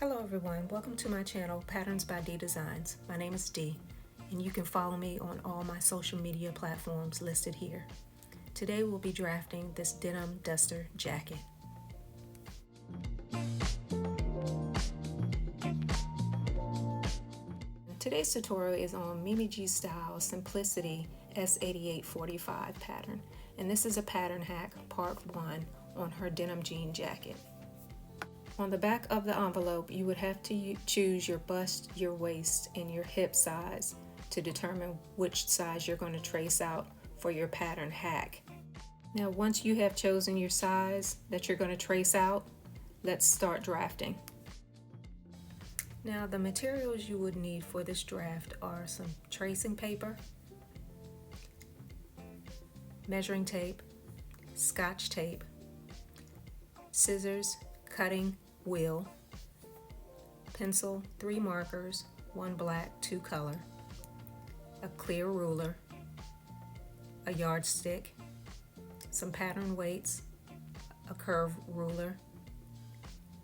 Hello everyone, welcome to my channel Patterns by D Designs. My name is Dee, and you can follow me on all my social media platforms listed here. Today we'll be drafting this denim duster jacket. Today's tutorial is on Mimi G Style Simplicity S8845 pattern, and this is a pattern hack part 1 on her denim jean jacket. On the back of the envelope, you would have to choose your bust, your waist, and your hip size to determine which size you're going to trace out for your pattern hack. Now, once you have chosen your size that you're going to trace out, let's start drafting. Now, the materials you would need for this draft are some tracing paper, measuring tape, scotch tape, scissors, cutting wheel, pencil, 3 markers, 1 black, 2 color, a clear ruler, a yardstick, some pattern weights, a curve ruler,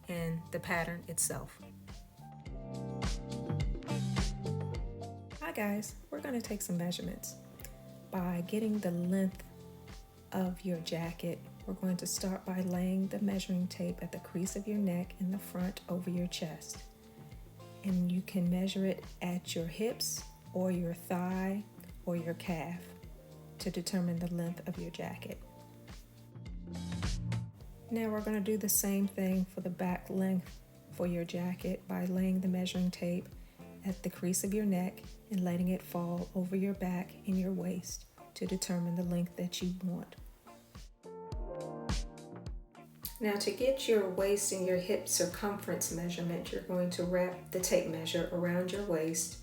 and the pattern itself. Hi guys, we're going to take some measurements. By getting the length of your jacket, we're going to start by laying the measuring tape at the crease of your neck in the front over your chest. And you can measure it at your hips or your thigh or your calf to determine the length of your jacket. Now we're going to do the same thing for the back length for your jacket by laying the measuring tape at the crease of your neck and letting it fall over your back and your waist to determine the length that you want. Now, to get your waist and your hip circumference measurement, you're going to wrap the tape measure around your waist,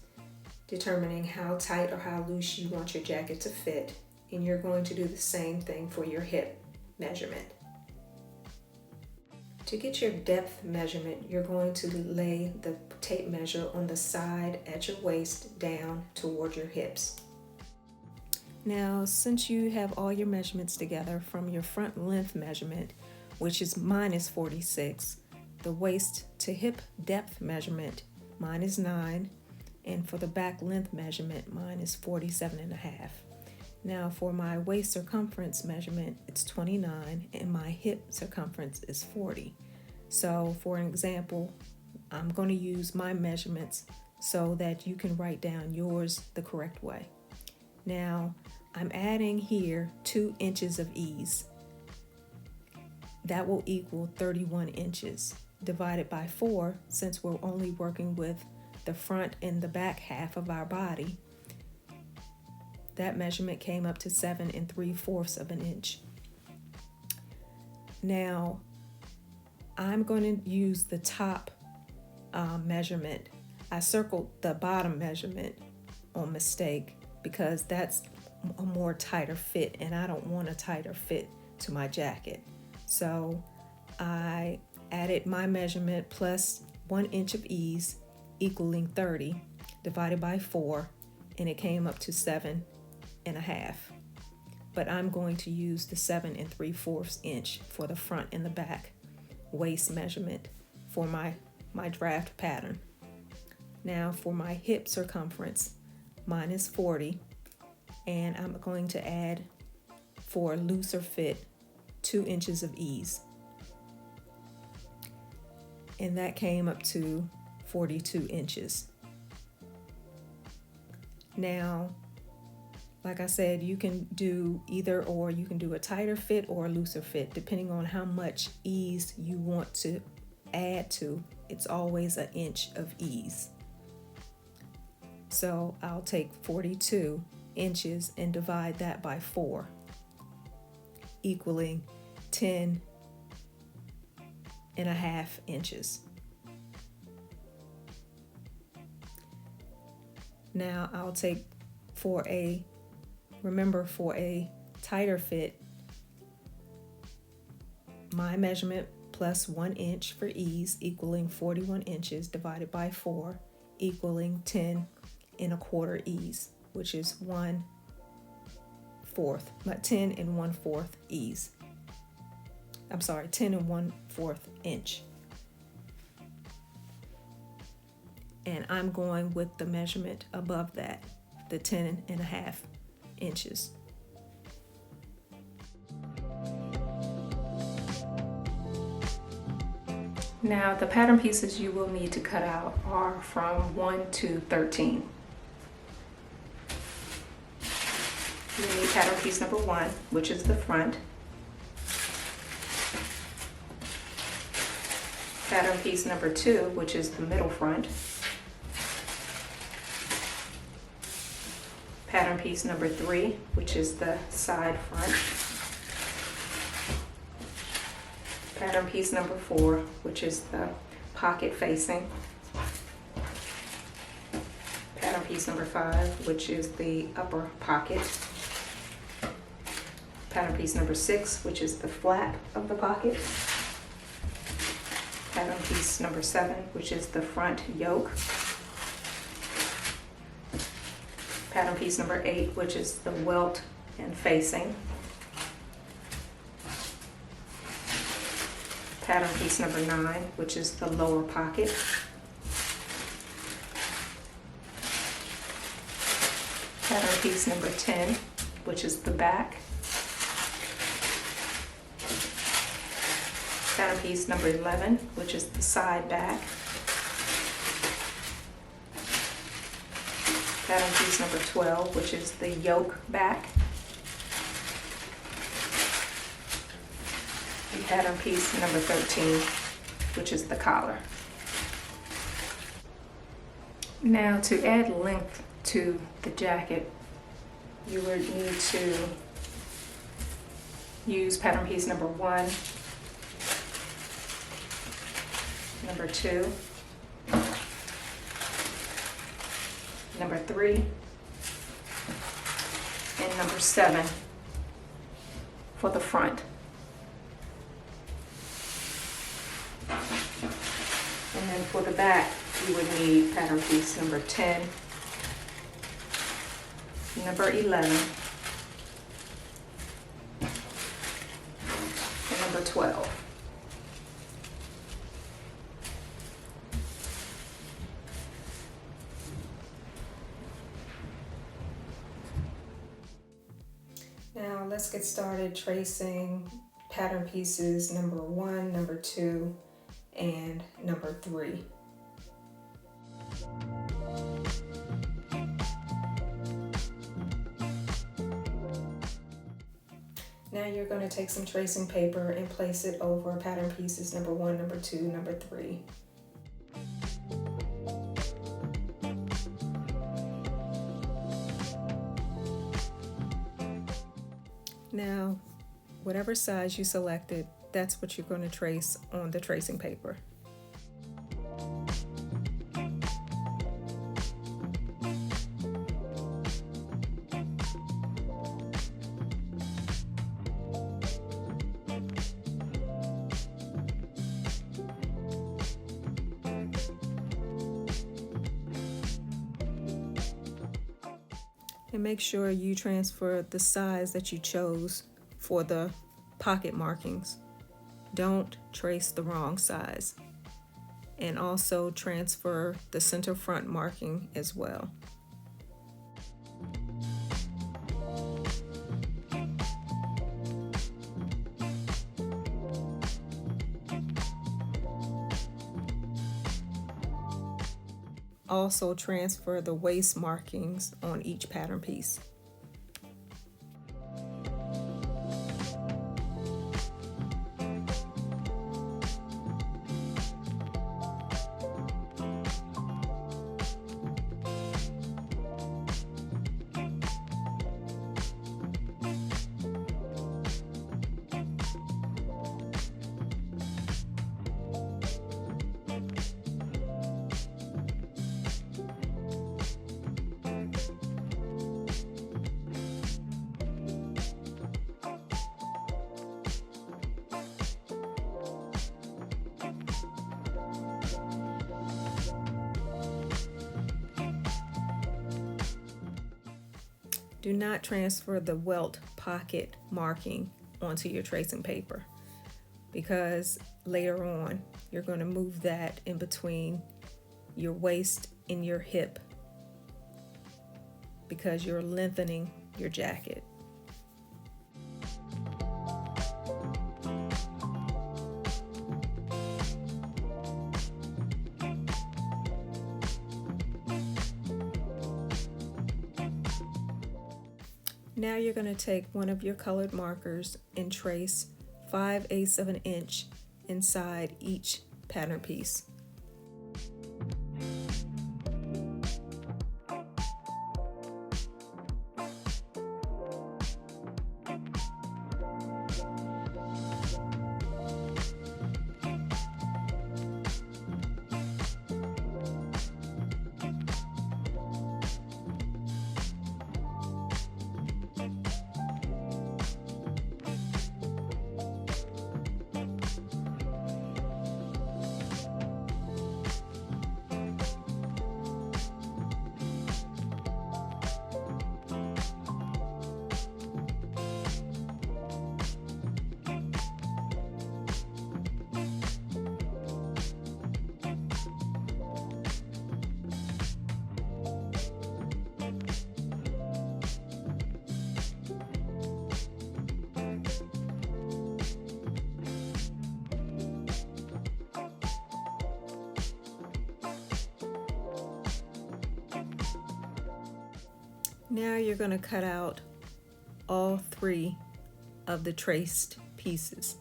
determining how tight or how loose you want your jacket to fit, and you're going to do the same thing for your hip measurement. To get your depth measurement, you're going to lay the tape measure on the side at your waist down toward your hips. Now, since you have all your measurements together from your front length measurement, which is mine is 46, the waist to hip depth measurement, mine is 9, and for the back length measurement, mine is 47.5. Now for my waist circumference measurement, it's 29, and my hip circumference is 40. So for an example, I'm going to use my measurements so that you can write down yours the correct way. Now I'm adding here 2 inches of ease. That will equal 31 inches divided by 4, since we're only working with the front and the back half of our body. That measurement came up to 7 3/4 of an inch. Now, I'm going to use the top measurement. I circled the bottom measurement on mistake because that's a more tighter fit, and I don't want a tighter fit to my jacket. So I added my measurement plus 1 inch of ease equaling 30 divided by 4, and it came up to 7.5. But I'm going to use the 7 3/4 inch for the front and the back waist measurement for my draft pattern. Now for my hip circumference, mine is 40, and I'm going to add, for a looser fit, 2 inches of ease, and that came up to 42 inches. Now, like I said, you can do either or. You can do a tighter fit or a looser fit, depending on how much ease you want to add to. It's always an inch of ease. So I'll take 42 inches and divide that by 4, equaling 10.5 inches. Now I'll take, for a tighter fit, my measurement plus 1 inch for ease equaling 41 inches divided by 4, equaling 10 1/4 ease, which is 10 1/4 ease. I'm sorry, 10 1/4 inch. and I'm going with the measurement above that, the 10.5 inches. Now the pattern pieces you will need to cut out are from 1 to 13. You need pattern piece number 1, which is the front. Pattern piece number 2, which is the middle front. Pattern piece number 3, which is the side front. Pattern piece number 4, which is the pocket facing. Pattern piece number 5, which is the upper pocket. Pattern piece number 6, which is the flap of the pocket. Pattern piece number 7, which is the front yoke. Pattern piece number 8, which is the welt and facing. Pattern piece number 9, which is the lower pocket. Pattern piece number 10, which is the back. Pattern piece number 11, which is the side back. Pattern piece number 12, which is the yoke back. And pattern piece number 13, which is the collar. Now to add length to the jacket, you would need to use pattern piece number 1, number 2, number 3, and number 7 for the front. And then for the back, you would need pattern piece number 10, number 11, and number 12. Now let's get started tracing pattern pieces number 1, number 2, and number 3. Now you're going to take some tracing paper and place it over pattern pieces number 1, number 2, number 3. Now, whatever size you selected, that's what you're going to trace on the tracing paper. And make sure you transfer the size that you chose for the pocket markings. Don't trace the wrong size. And also transfer the center front marking as well. Also transfer the waist markings on each pattern piece. Do not transfer the welt pocket marking onto your tracing paper, because later on you're going to move that in between your waist and your hip because you're lengthening your jacket. Now you're going to take one of your colored markers and trace 5/8 of an inch inside each pattern piece. Now you're going to cut out all 3 of the traced pieces.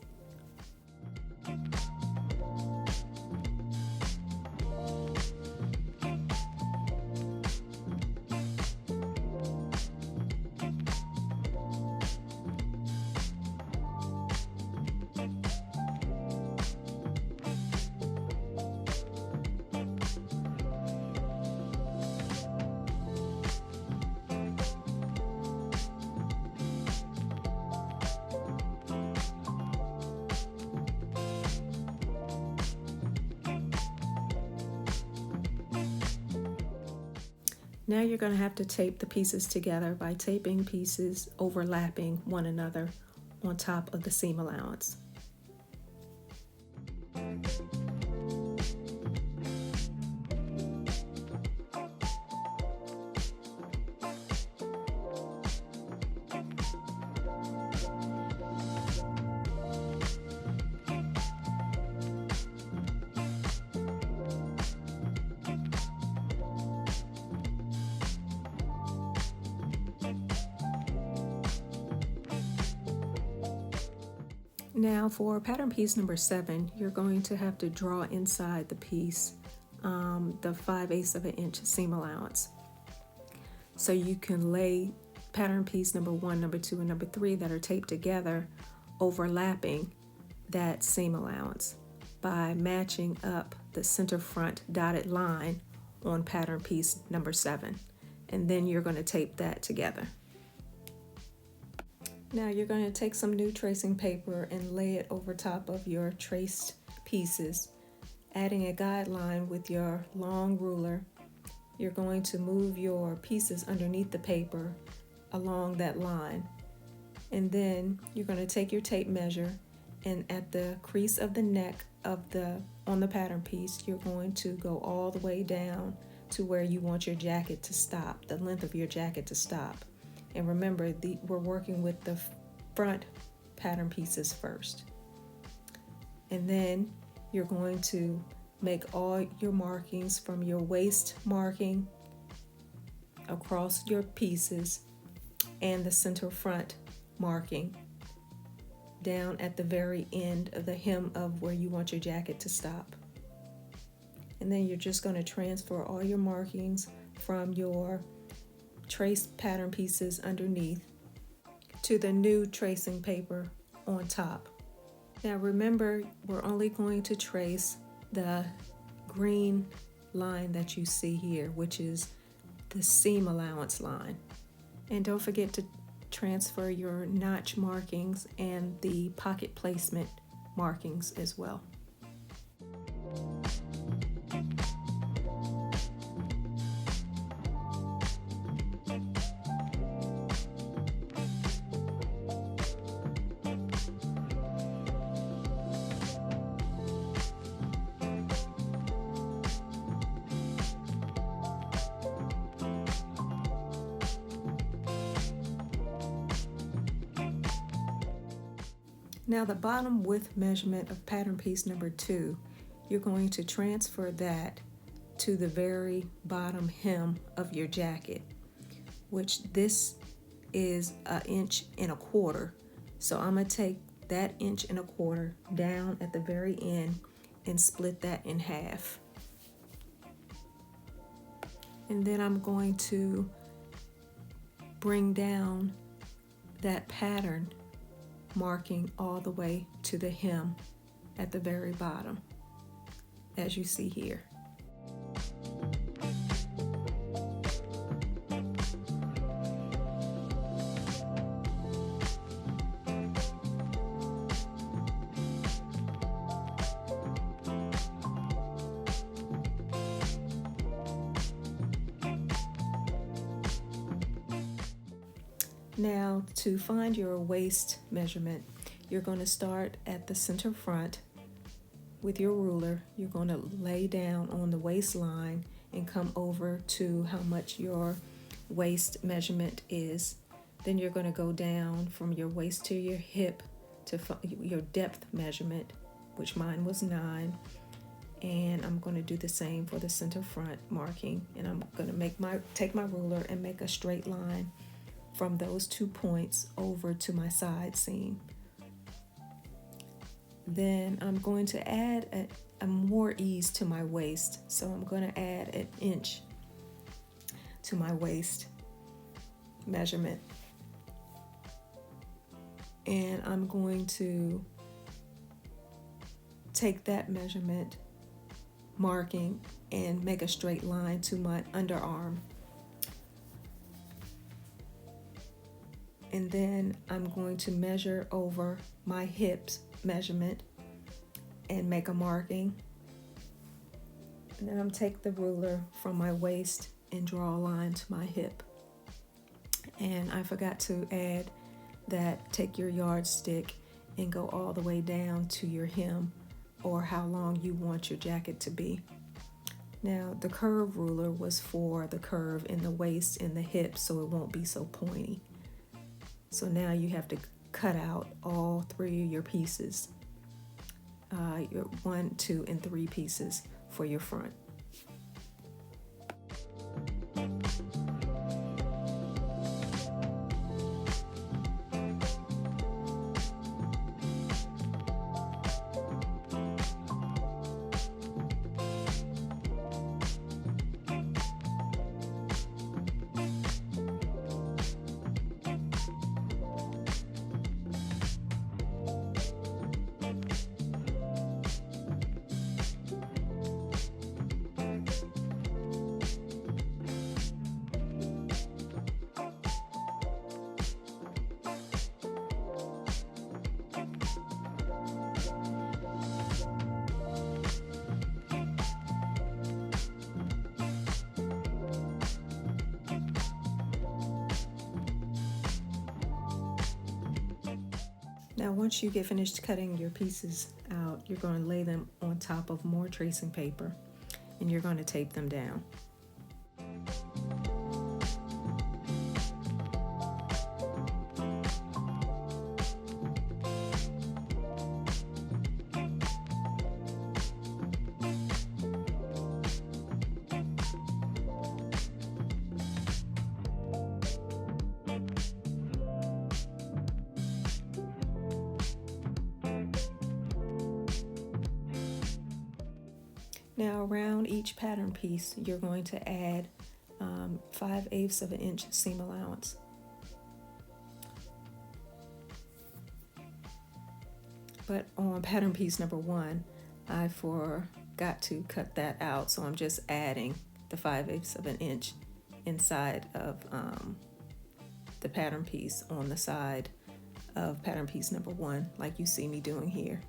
Now you're going to have to tape the pieces together by taping pieces overlapping one another on top of the seam allowance. Now for pattern piece number 7, you're going to have to draw inside the piece the 5/8 of an inch seam allowance. So you can lay pattern piece number 1, number 2, and number 3 that are taped together, overlapping that seam allowance by matching up the center front dotted line on pattern piece number 7. And then you're going to tape that together. Now you're going to take some new tracing paper and lay it over top of your traced pieces, adding a guideline with your long ruler. You're going to move your pieces underneath the paper along that line. And then you're going to take your tape measure, and at the crease of the neck of on the pattern piece, you're going to go all the way down to where you want your jacket to stop, the length of your jacket to stop. And remember, we're working with the front pattern pieces first. And then you're going to make all your markings from your waist marking across your pieces and the center front marking down at the very end of the hem of where you want your jacket to stop. And then you're just going to transfer all your markings from your traced pattern pieces underneath to the new tracing paper on top. Now remember, we're only going to trace the green line that you see here, which is the seam allowance line. And don't forget to transfer your notch markings and the pocket placement markings as well. Now the bottom width measurement of pattern piece number 2, you're going to transfer that to the very bottom hem of your jacket, which this is 1.25 inches. So I'm going to take that 1.25 inches down at the very end and split that in half. And then I'm going to bring down that pattern marking all the way to the hem at the very bottom, as you see here. Now, to find your waist measurement, you're going to start at the center front with your ruler. You're going to lay down on the waistline and come over to how much your waist measurement is. Then you're going to go down from your waist to your hip to your depth measurement, which mine was 9. And I'm going to do the same for the center front marking. And I'm going to take my ruler and make a straight line from those 2 points over to my side seam. Then I'm going to add a more ease to my waist. So I'm going to add 1 inch to my waist measurement. And I'm going to take that measurement marking and make a straight line to my underarm. And then I'm going to measure over my hips measurement and make a marking. And then I'm take the ruler from my waist and draw a line to my hip. And I forgot to add that take your yardstick and go all the way down to your hem, or how long you want your jacket to be. Now the curve ruler was for the curve in the waist and the hips, so it won't be so pointy. So now you have to cut out all 3 of your pieces, your 1, 2, and 3 pieces for your front. Now once you get finished cutting your pieces out, you're going to lay them on top of more tracing paper and you're going to tape them down. Now around each pattern piece, you're going to add 5/8 of an inch seam allowance. But on pattern piece number 1, I forgot to cut that out, so I'm just adding the 5/8 of an inch inside of the pattern piece on the side of pattern piece number 1, like you see me doing here.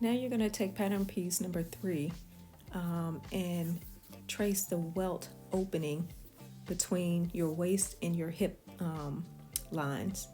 Now you're going to take pattern piece number 3 and trace the welt opening between your waist and your hip lines.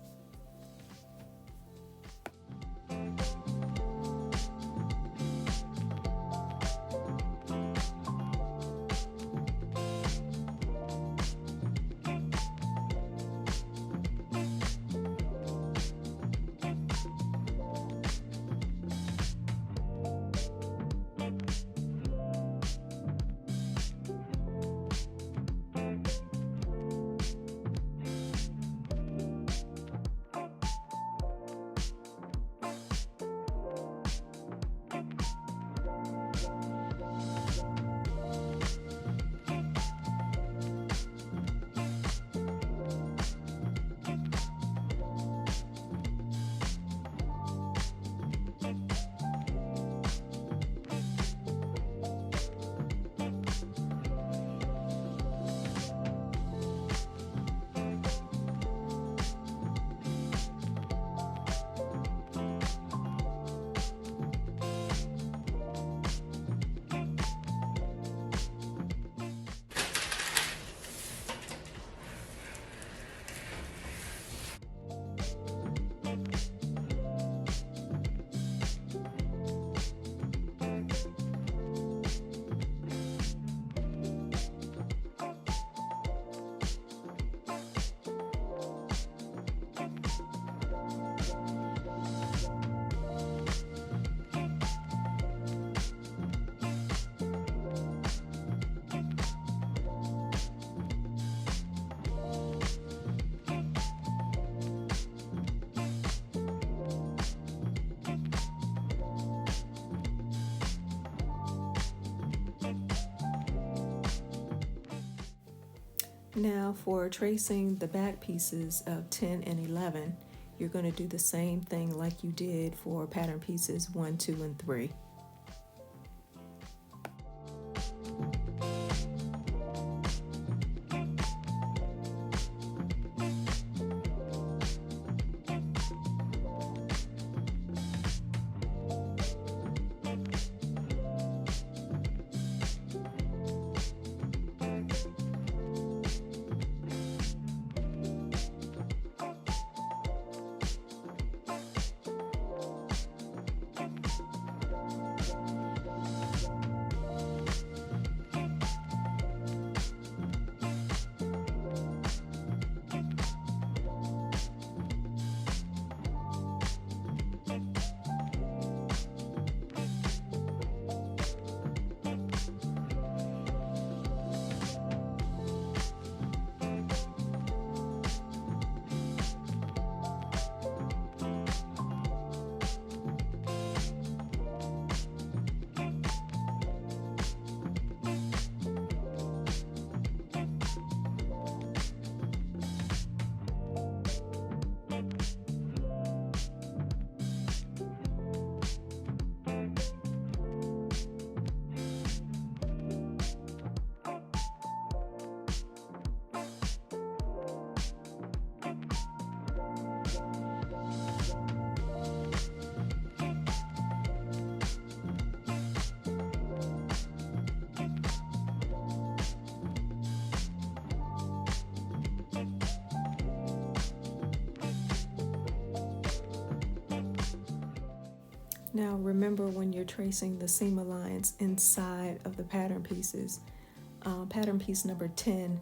Now for tracing the back pieces of 10 and 11, you're going to do the same thing like you did for pattern pieces 1, 2, and 3. Now remember, when you're tracing the seam allowance inside of the pattern pieces, pattern piece number 10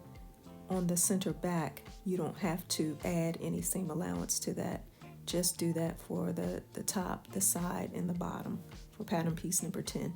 on the center back, you don't have to add any seam allowance to that. Just do that for the top, the side, and the bottom for pattern piece number 10.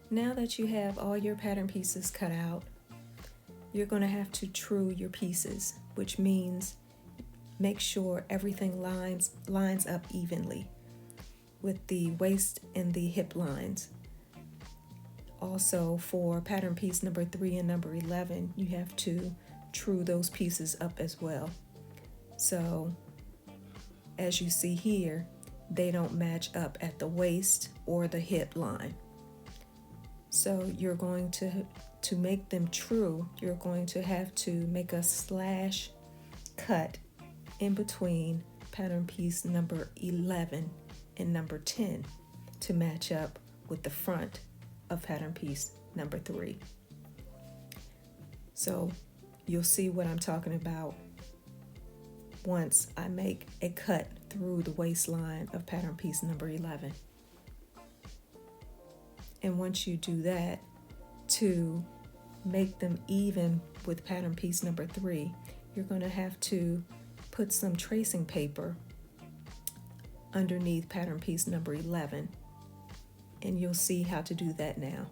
Now that you have all your pattern pieces cut out, you're going to have to true your pieces, which means make sure everything lines up evenly with the waist and the hip lines. Also, for pattern piece number 3 and number 11, you have to true those pieces up as well. So, as you see here, they don't match up at the waist or the hip line. So you're going to make them true, you're going to have to make a slash cut in between pattern piece number 11 and number 10 to match up with the front of pattern piece number 3. So you'll see what I'm talking about once I make a cut through the waistline of pattern piece number 11. And once you do that, to make them even with pattern piece number 3, you're going to have to put some tracing paper underneath pattern piece number 11, and you'll see how to do that now.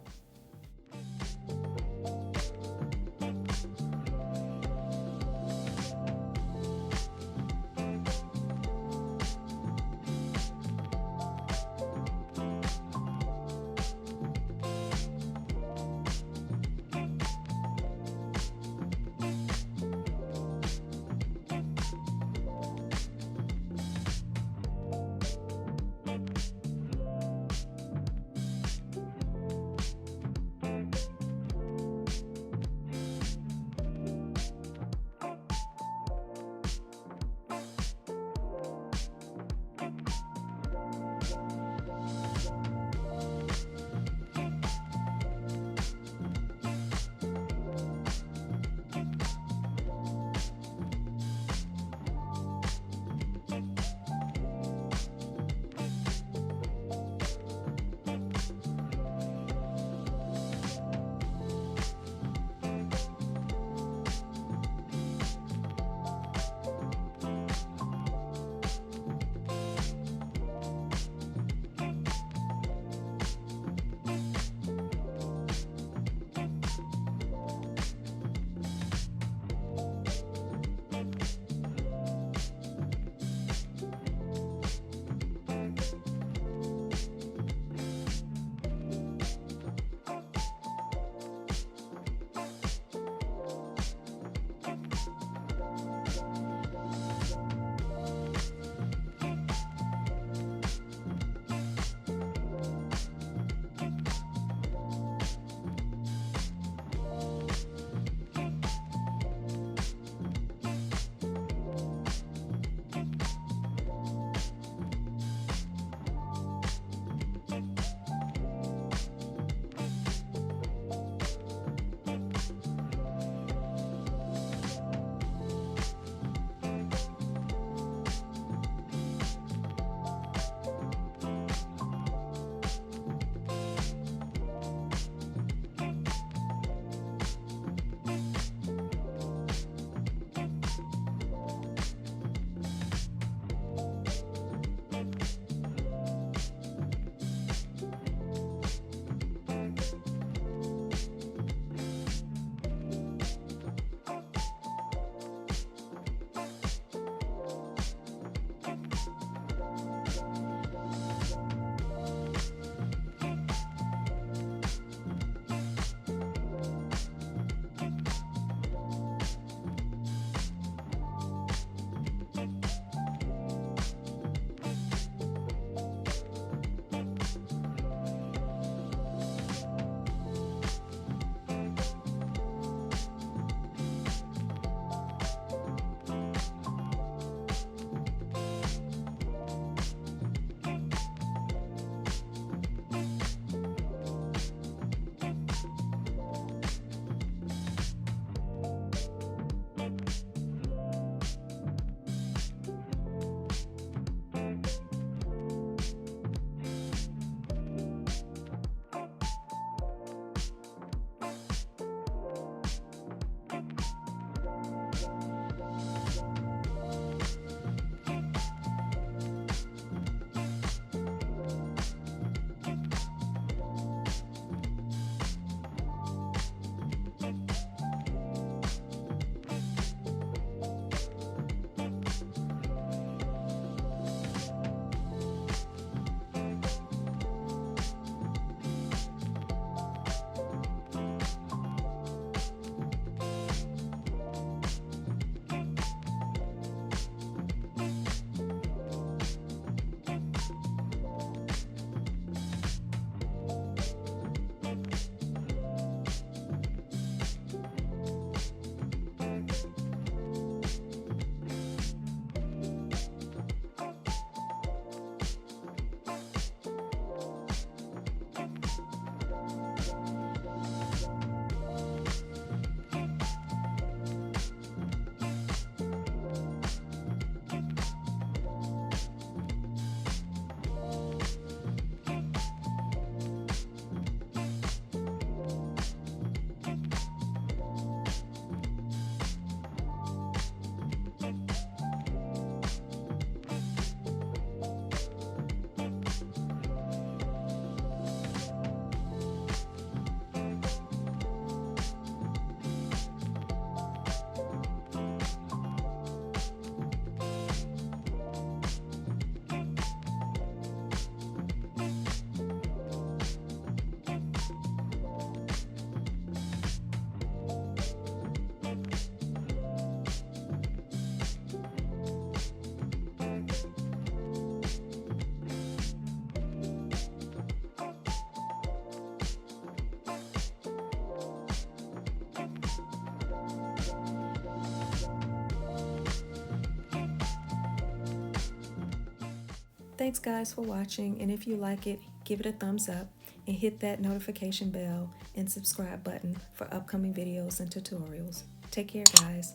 Thanks guys for watching, and if you like it, give it a thumbs up and hit that notification bell and subscribe button for upcoming videos and tutorials. Take care guys.